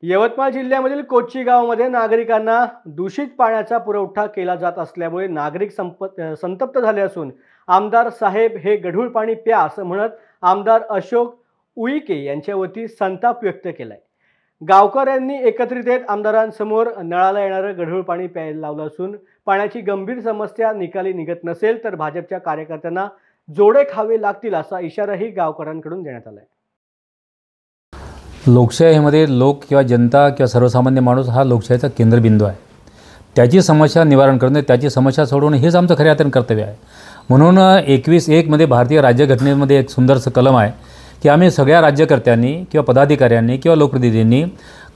यवतमाळ जिल्ह्यामधील कोच्ची गावामध्ये नागरिकांना दूषित पाण्याचा पुरवठा केला जात असल्यामुळे नागरिक संतप्त झाले असून आमदार साहेब हे गढूळ पाणी प्या असं म्हणत आमदार अशोक उईके यांच्या वतीने संताप व्यक्त केलाय। गावकऱ्यांनी एकत्रित येत आमदारांसमोर नळाला येणारं गढूळ पाणी प्यायला लावलं असून पाण्याची गंभीर समस्या निकाली निघत नसेल तर भाजपच्या कार्यकर्त्यांना जोडे खावे लागतील असा इशाराही गावकऱ्यांकडून देण्यात आलाय। लोकशाहीमध्ये लोक किंवा जनता किंवा सर्वसामान्य माणूस हा लोकशाहीचा केंद्रबिंदू आहे। त्याची समस्या निवारण करणे, त्याची समस्या सोडवणे हेच आमचं खऱ्या अर्थाने कर्तव्य आहे। म्हणून 21(1) मध्ये भारतीय राज्यघटनेमध्ये एक सुंदरसं कलम आहे की आम्ही सगळ्या राज्यकर्त्यांनी किंवा पदाधिकाऱ्यांनी किंवा लोकप्रतिनिधींनी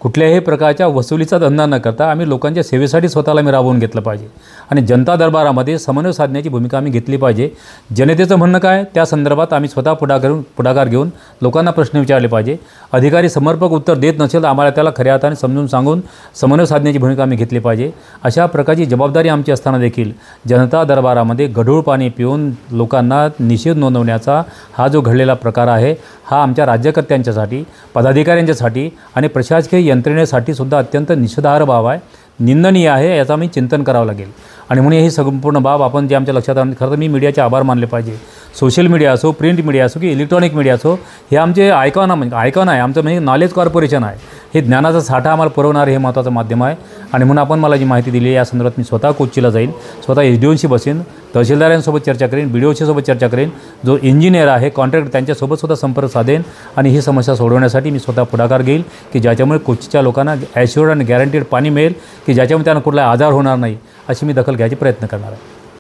कुठल्याही प्रकारच्या वसुलीचा धंदा न करता आम्ही लोकांच्या सेवेसाठी स्वतःला राबवून घेतलं पाहिजे आणि जनता दरबारामध्ये समन्वय साधण्याची भूमिका आम्ही घेतली पाहिजे। जनतेचं म्हणणं काय त्या संदर्भात आम्ही स्वतः पुढाकार घेऊन लोकांना प्रश्न विचारले पाहिजे। अधिकारी समर्पक उत्तर देत नसेल तर आम्हाला त्याला खऱ्या अर्थाने समजून सांगून समन्वय साधण्याची भूमिका आम्ही घेतली पाहिजे। अशा प्रकारची जबाबदारी आमची असताना देखील जनता दरबारामध्ये गढूळ पाणी पिऊन लोकांना निषेध नोंदवण्याचा हा जो घडलेला प्रकार आहे हा आमच्या राज्यकर्त्यांच्यासाठी, पदाधिकाऱ्यांच्यासाठी आणि प्रशासकीय यंत्रणेसाठी सुद्धा अत्यंत निषेधार्ह बाब आहे, निंदनीय आहे। याचा आम्ही चिंतन करावं लागेल आणि म्हणून ही संपूर्ण बाब आपण जे आमच्या लक्षात आणून खरं तर मी मीडियाचे आभार मानले पाहिजे। सोशल मीडिया असो, प्रिंट मीडिया असो की इलेक्ट्रॉनिक मीडिया असो, हे आमचे आयकॉन आहे, आमचं म्हणजे नॉलेज कॉर्पोरेशन आहे। हे ज्ञानाचा साठा आम्हाला पुरवणारे हे महत्त्वाचं माध्यम आहे आणि म्हणून आपण मला जी माहिती दिली या संदर्भात मी स्वतः कोच्चीला जाईन, स्वतः SDOशी बसेन, तहसीलदारांसोबत चर्चा करेन, BDOशी सोबत चर्चा करेन, जो इंजिनियर आहे कॉन्ट्रॅक्टर त्यांच्यासोबत सुद्धा संपर्क साधेन आणि ही समस्या सोडवण्यासाठी मी स्वतः पुढाकार घेईल की ज्याच्यामुळे कोच्चीच्या लोकांना ॲश्युअर्ड आणि गॅरंटीड पाणी मिळेल की ज्याच्यामुळे त्यांना कुठला आजार होणार नाही, अशी मी दखल घ्यायची प्रयत्न करणार आहे।